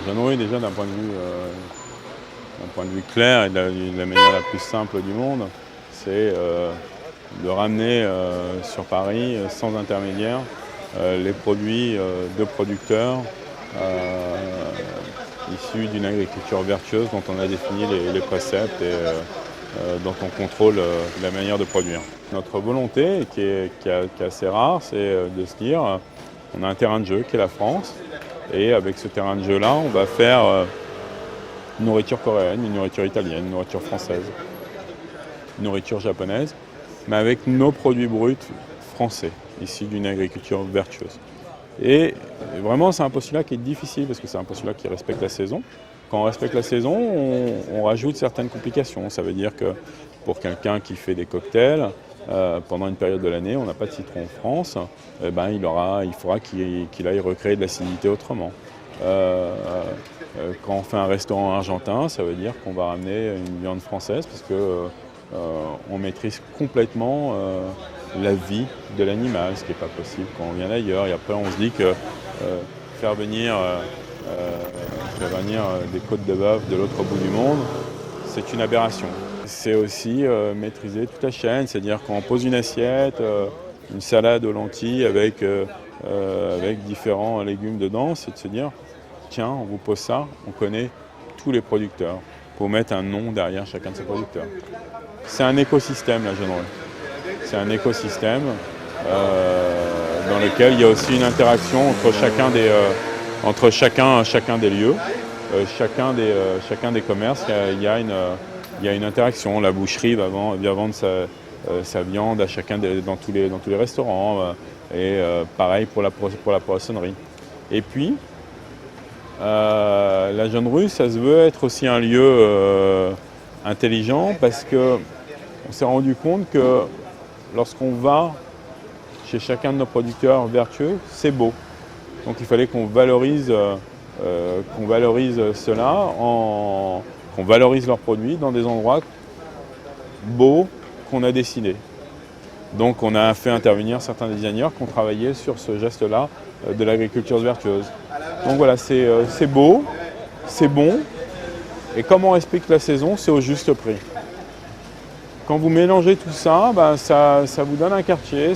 Jeanneret, déjà d'un point de vue clair et de la manière la plus simple du monde, c'est de ramener sur Paris, sans intermédiaire, les produits de producteurs issus d'une agriculture vertueuse dont on a défini les préceptes et dont on contrôle la manière de produire. Notre volonté, qui est assez rare, c'est de se dire on a un terrain de jeu qui est la France, et avec ce terrain de jeu-là, on va faire une nourriture coréenne, une nourriture italienne, une nourriture française, une nourriture japonaise, mais avec nos produits bruts français, issus d'une agriculture vertueuse. Et vraiment, c'est un postulat qui est difficile parce que c'est un postulat qui respecte la saison. Quand on respecte la saison, on rajoute certaines complications. Ça veut dire que pour quelqu'un qui fait des cocktails, pendant une période de l'année, on n'a pas de citron en France, il faudra qu'il aille recréer de l'acidité autrement. Quand on fait un restaurant argentin, ça veut dire qu'on va ramener une viande française parce qu'on maîtrise complètement la vie de l'animal, ce qui n'est pas possible quand on vient d'ailleurs. Et après, on se dit que faire venir des côtes de bœuf de l'autre bout du monde, c'est une aberration. C'est aussi maîtriser toute la chaîne, c'est-à-dire qu'on pose une assiette, une salade aux lentilles avec différents légumes dedans, c'est de se dire tiens, on vous pose ça, on connaît tous les producteurs, pour mettre un nom derrière chacun de ces producteurs. C'est un écosystème, la Jeanneret. C'est un écosystème dans lequel il y a aussi une interaction entre chacun des lieux, chacun des commerces. Il y a une interaction. La boucherie va vendre sa viande dans tous les restaurants, et pareil pour la poissonnerie. Et puis, la Jeanneret, ça se veut être aussi un lieu intelligent parce qu'on s'est rendu compte que lorsqu'on va chez chacun de nos producteurs vertueux, c'est beau. Donc il fallait qu'on valorise cela, qu'on valorise leurs produits dans des endroits beaux qu'on a dessinés. Donc on a fait intervenir certains designers qui ont travaillé sur ce geste-là de l'agriculture vertueuse. Donc voilà, c'est beau, c'est bon, et comme on respecte la saison, c'est au juste prix. Quand vous mélangez tout ça, ça vous donne un quartier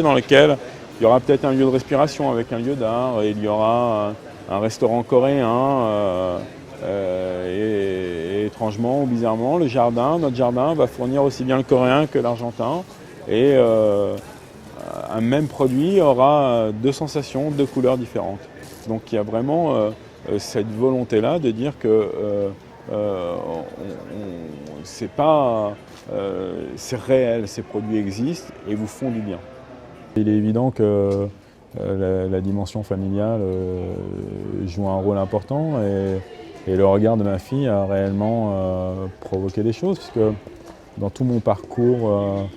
dans lequel il y aura peut-être un lieu de respiration avec un lieu d'art, et il y aura un restaurant coréen, et étrangement ou bizarrement, notre jardin va fournir aussi bien le coréen que l'argentin, et un même produit aura deux sensations, deux couleurs différentes. Donc il y a vraiment cette volonté-là de dire que c'est réel, ces produits existent et vous font du bien. Il est évident que la dimension familiale joue un rôle important, et le regard de ma fille a réellement provoqué des choses, puisque dans tout mon parcours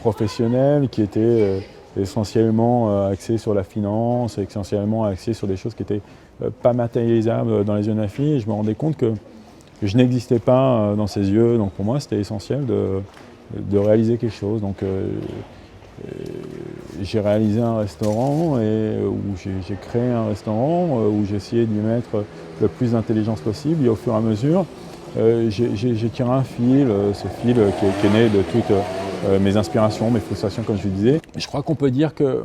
professionnel qui était essentiellement axé sur la finance, essentiellement axé sur des choses qui n'étaient pas matérialisables dans les yeux de ma fille, et je me rendais compte que je n'existais pas dans ses yeux. Donc pour moi, c'était essentiel de réaliser quelque chose. Donc j'ai réalisé un restaurant, où j'ai créé un restaurant où j'ai essayé d'y mettre le plus d'intelligence possible, et au fur et à mesure, j'ai tiré un fil, ce fil qui est né de toutes mes inspirations, mes frustrations, comme je le disais. Je crois qu'on peut dire que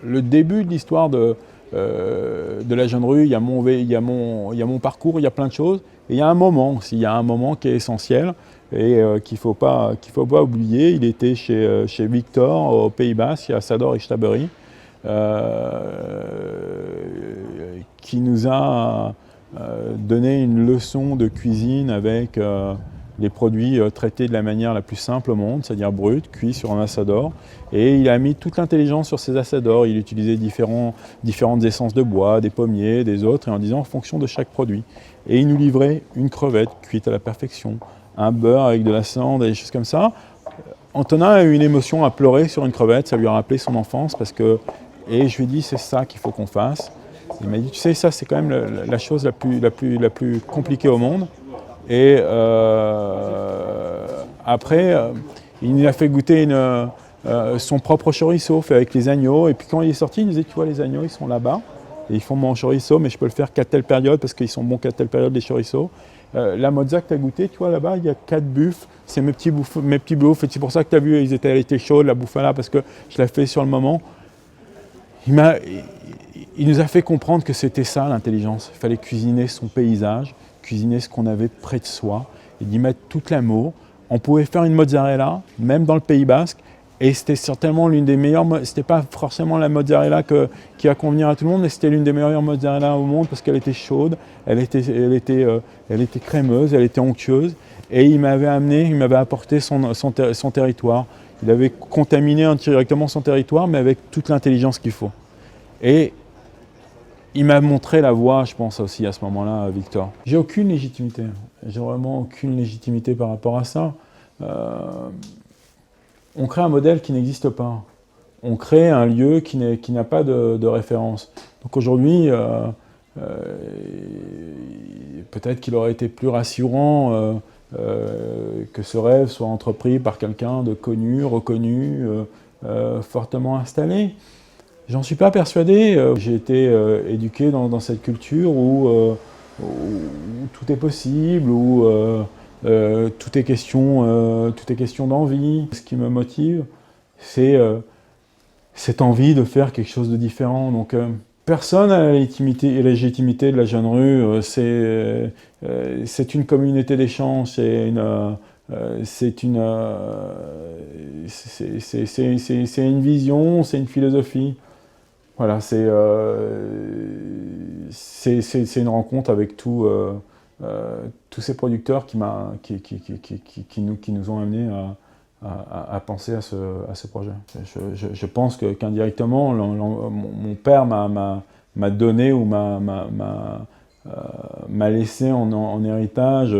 le début de l'histoire de la Jeanneret, il y a mon parcours, il y a plein de choses, et il y a un moment aussi, il y a un moment qui est essentiel et qu'il faut pas oublier. Il était chez Victor aux Pays-Bas, à Sador et Stabery, qui nous a donné une leçon de cuisine avec les produits traités de la manière la plus simple au monde, c'est-à-dire brut, cuit sur un assador. Et il a mis toute l'intelligence sur ces assadors. Il utilisait différentes essences de bois, des pommiers, des autres, et en disant en fonction de chaque produit. Et il nous livrait une crevette cuite à la perfection, un beurre avec de la cendre et des choses comme ça. Antonin a eu une émotion à pleurer sur une crevette, ça lui a rappelé son enfance, et je lui ai dit c'est ça qu'il faut qu'on fasse. Il m'a dit tu sais, ça c'est quand même la chose la plus compliquée au monde. Et après, il nous a fait goûter son propre chorizo fait avec les agneaux. Et puis quand il est sorti, il nous disait tu vois, les agneaux ils sont là-bas. et ils font mon chorizo, mais je peux le faire qu'à telle période parce qu'ils sont bons qu'à telle période les chorizos. La mozza que tu as goûté, tu vois là-bas, il y a 4 buffles, c'est mes petits bouffes, et c'est pour ça que tu as vu, elle était chaude la bouffe là, parce que je l'ai fait sur le moment. Il nous a fait comprendre que c'était ça l'intelligence, il fallait cuisiner son paysage, cuisiner ce qu'on avait près de soi, et d'y mettre tout l'amour. On pouvait faire une mozzarella, même dans le Pays Basque, et c'était certainement l'une des meilleures, c'était pas forcément la mozzarella qui va convenir à tout le monde, mais c'était l'une des meilleures mozzarella au monde parce qu'elle était chaude, elle était crémeuse, elle était onctueuse, et il m'avait apporté son territoire. Il avait contaminé indirectement son territoire, mais avec toute l'intelligence qu'il faut. Et il m'a montré la voie, je pense aussi à ce moment-là, Victor. J'ai aucune légitimité, j'ai vraiment aucune légitimité par rapport à ça. On crée un modèle qui n'existe pas. On crée un lieu qui n'a pas de référence. Donc aujourd'hui, peut-être qu'il aurait été plus rassurant que ce rêve soit entrepris par quelqu'un de connu, reconnu, fortement installé. J'en suis pas persuadé. J'ai été éduqué dans cette culture où tout est possible, où tout est question d'envie. Ce qui me motive, c'est cette envie de faire quelque chose de différent. Donc, personne n'a la légitimité de la Jeune Rue. C'est une communauté d'échange, c'est une vision, c'est une philosophie. Voilà, c'est une rencontre avec tous ces producteurs qui nous ont amenés à penser à ce projet. Je pense qu'indirectement, mon père m'a donné ou m'a laissé en héritage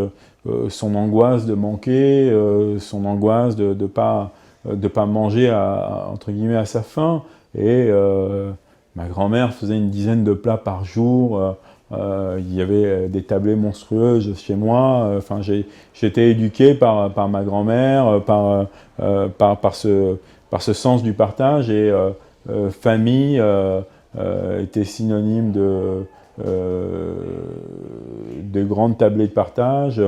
son angoisse de manquer, son angoisse de pas manger entre guillemets à sa faim. Et ma grand-mère faisait une dizaine de plats par jour. Il y avait des tablées monstrueuses chez moi. Enfin, j'ai été éduqué par ma grand-mère, par ce sens du partage. Et famille était synonyme de grandes tablées de partage.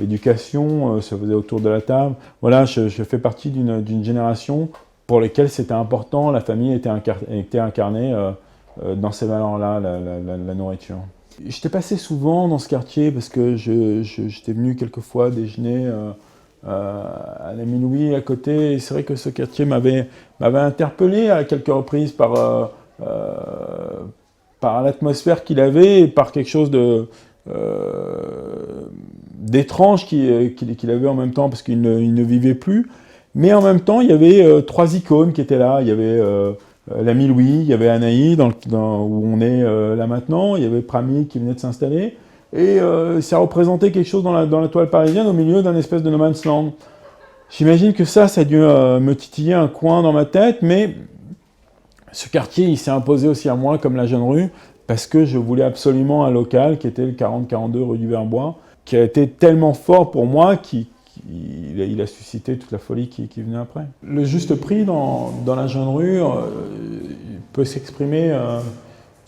Éducation se faisait autour de la table. Voilà, je fais partie d'une génération pour lesquelles c'était important, la famille était incarnée dans ces valeurs-là, la nourriture. J'étais passé souvent dans ce quartier parce que j'étais venu quelquefois déjeuner à l'ami Louis à côté. Et c'est vrai que ce quartier m'avait interpellé à quelques reprises par l'atmosphère qu'il avait et par quelque chose d'étrange qu'il avait en même temps parce qu'il ne vivait plus. Mais en même temps, il y avait 3 icônes qui étaient là. Il y avait l'ami Louis, il y avait Anaï, où on est là maintenant, il y avait Prami qui venait de s'installer. Et ça représentait quelque chose dans la toile parisienne au milieu d'un espèce de no man's land. J'imagine que ça a dû me titiller un coin dans ma tête, mais ce quartier, il s'est imposé aussi à moi comme la Jeune Rue, parce que je voulais absolument un local qui était le 40-42 rue du Verbois, qui a été tellement fort pour moi il a suscité toute la folie qui venait après. Le juste prix dans la Jeune Rue peut s'exprimer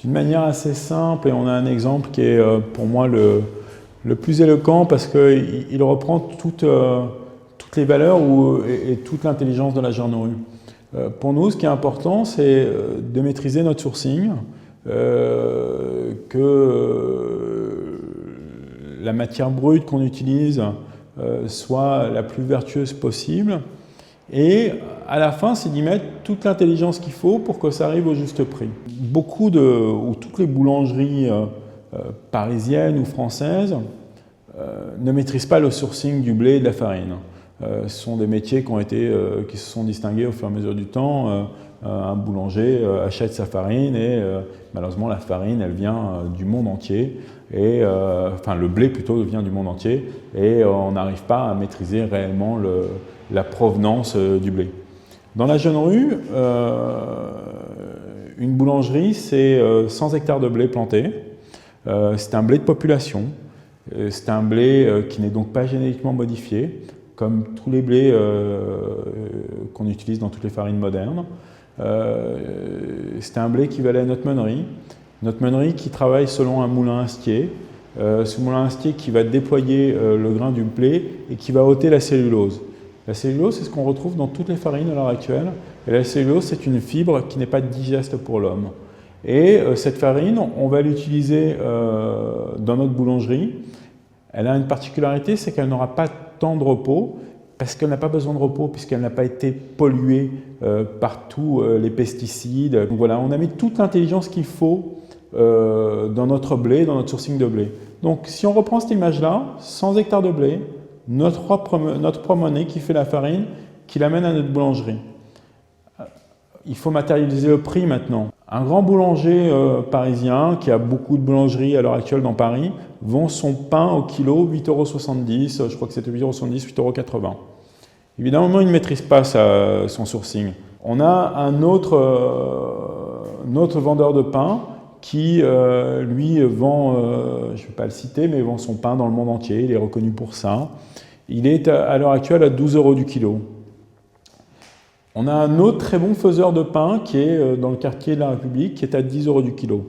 d'une manière assez simple, et on a un exemple qui est pour moi le plus éloquent parce qu'il reprend toutes les valeurs et toute l'intelligence de la Jeune Rue. Pour nous, ce qui est important, c'est de maîtriser notre sourcing, que la matière brute qu'on utilise soit la plus vertueuse possible. Et à la fin, c'est d'y mettre toute l'intelligence qu'il faut pour que ça arrive au juste prix. Toutes les boulangeries parisiennes ou françaises ne maîtrisent pas le sourcing du blé et de la farine. Ce sont des métiers qui se sont distingués au fur et à mesure du temps. Un boulanger achète sa farine et malheureusement la farine elle vient du monde entier le blé plutôt vient du monde entier et on n'arrive pas à maîtriser réellement la provenance du blé. Dans la Jeune Rue, une boulangerie c'est 100 hectares de blé planté, c'est un blé de population, c'est un blé qui n'est donc pas génétiquement modifié comme tous les blés qu'on utilise dans toutes les farines modernes. C'était un blé qui valait à notre meunerie Notre meunerie qui travaille selon un moulin à stier, ce moulin à stier qui va déployer le grain du blé et qui va ôter la cellulose. La cellulose, c'est ce qu'on retrouve dans toutes les farines à l'heure actuelle. Et la cellulose, c'est une fibre qui n'est pas digeste pour l'homme. Et cette farine, on va l'utiliser dans notre boulangerie. Elle a une particularité, c'est qu'elle n'aura pas tant de repos, parce qu'elle n'a pas besoin de repos, puisqu'elle n'a pas été polluée par tous les pesticides. Donc voilà, on a mis toute l'intelligence qu'il faut dans notre blé, dans notre sourcing de blé. Donc si on reprend cette image-là, 100 hectares de blé, notre propre monnaie qui fait la farine, qui l'amène à notre boulangerie. Il faut matérialiser le prix maintenant. Un grand boulanger parisien, qui a beaucoup de boulangeries à l'heure actuelle dans Paris, vend son pain au kilo 8,70 €, je crois que c'était 8,70 €, 8,80 €. Évidemment, il ne maîtrise pas son sourcing. On a un autre vendeur de pain qui, lui, vend, je ne vais pas le citer, mais vend son pain dans le monde entier, il est reconnu pour ça. Il est à l'heure actuelle à 12 € du kilo. On a un autre très bon faiseur de pain qui est dans le quartier de la République, qui est à 10 € du kilo.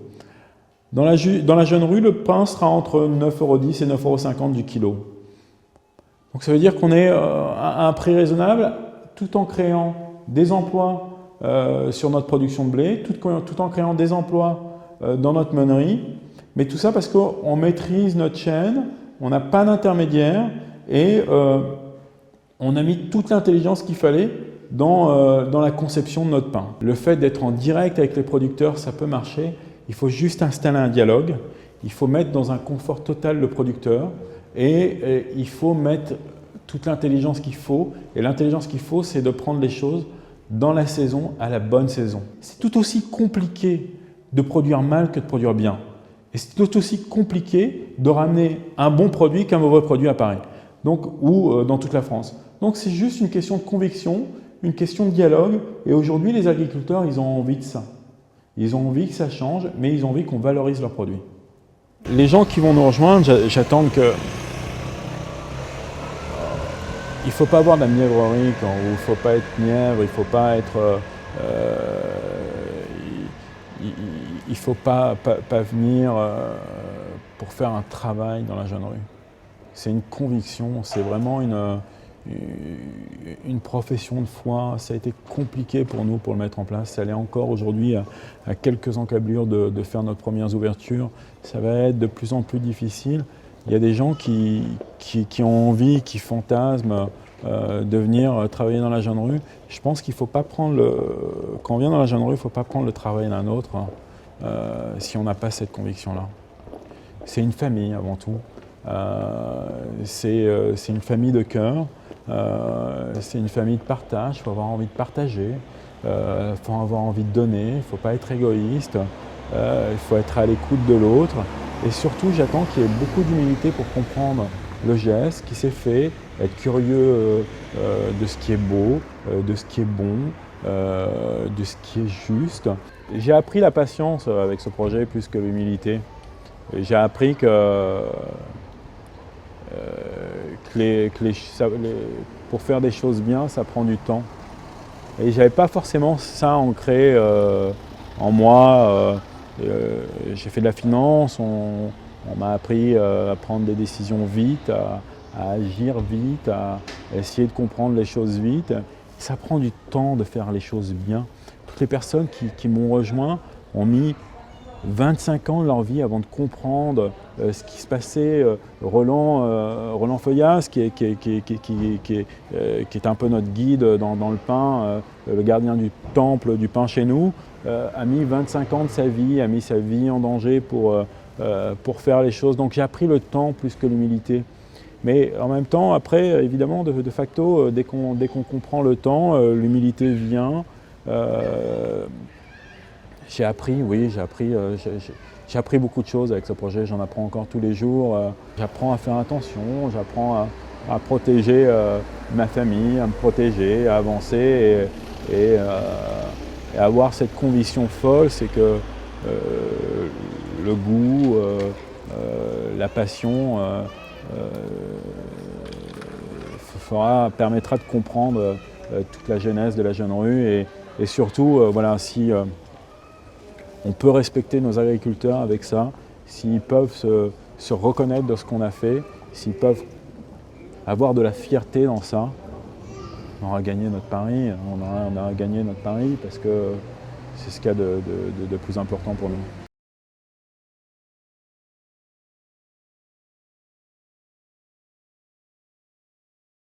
Dans la jeune rue, le pain sera entre 9,10 € et 9,50 € du kilo. Donc ça veut dire qu'on est à un prix raisonnable, tout en créant des emplois sur notre production de blé, tout en créant des emplois dans notre meunerie, mais tout ça parce qu'on maîtrise notre chaîne, on n'a pas d'intermédiaire et on a mis toute l'intelligence qu'il fallait dans la conception de notre pain. Le fait d'être en direct avec les producteurs, ça peut marcher. Il faut juste installer un dialogue. Il faut mettre dans un confort total le producteur et il faut mettre toute l'intelligence qu'il faut. Et l'intelligence qu'il faut, c'est de prendre les choses dans la saison, à la bonne saison. C'est tout aussi compliqué de produire mal que de produire bien. Et c'est tout aussi compliqué de ramener un bon produit qu'un mauvais produit à Paris, ou dans toute la France. Donc c'est juste une question de conviction, une question de dialogue. Et aujourd'hui, les agriculteurs, ils ont envie de ça. Ils ont envie que ça change, mais ils ont envie qu'on valorise leurs produits. Les gens qui vont nous rejoindre, j'attends que... Il ne faut pas avoir de la mièvrerie, il ne faut pas être mièvre, il ne faut pas être... il ne faut pas venir pour faire un travail dans la jeune rue. C'est une conviction, c'est vraiment une profession de foi. Ça a été compliqué pour nous pour le mettre en place. Ça l'est encore aujourd'hui à quelques encablures de faire notre première ouverture. Ça va être de plus en plus difficile. Il y a des gens qui ont envie, qui fantasment de venir travailler dans la jeune rue. Je pense qu'il ne faut pas prendre quand on vient dans la jeune rue, il ne faut pas prendre le travail d'un autre si on n'a pas cette conviction-là. C'est une famille avant tout. C'est une famille de cœur. C'est une famille de partage. Il faut avoir envie de partager. Il faut avoir envie de donner. Il ne faut pas être égoïste. Il faut être à l'écoute de l'autre. Et surtout, j'attends qu'il y ait beaucoup d'humilité pour comprendre le geste qui s'est fait, être curieux de ce qui est beau, de ce qui est bon, de ce qui est juste. J'ai appris la patience avec ce projet plus que l'humilité. J'ai appris que pour faire des choses bien, ça prend du temps. Et je n'avais pas forcément ça ancré en moi. J'ai fait de la finance, on m'a appris à prendre des décisions vite, à agir vite, à essayer de comprendre les choses vite. Ça prend du temps de faire les choses bien. Toutes les personnes qui m'ont rejoint ont mis 25 ans de leur vie avant de comprendre ce qui se passait. Roland Feuillas, qui est un peu notre guide dans le pain, le gardien du temple du pain chez nous, a mis 25 ans de sa vie, a mis sa vie en danger pour faire les choses. Donc j'ai appris le temps plus que l'humilité. Mais en même temps, après, évidemment, de facto, dès qu'on comprend le temps, l'humilité vient. J'ai appris beaucoup de choses avec ce projet, j'en apprends encore tous les jours. J'apprends à faire attention, j'apprends à protéger ma famille, à me protéger, à avancer et avoir cette conviction folle, c'est que le goût, la passion permettra de comprendre toute la genèse de la jeune rue et surtout, voilà, si on peut respecter nos agriculteurs avec ça, s'ils peuvent se reconnaître dans ce qu'on a fait, s'ils peuvent avoir de la fierté dans ça, on aura gagné notre pari, on aura gagné notre pari parce que c'est ce qu'il y a de plus important pour nous.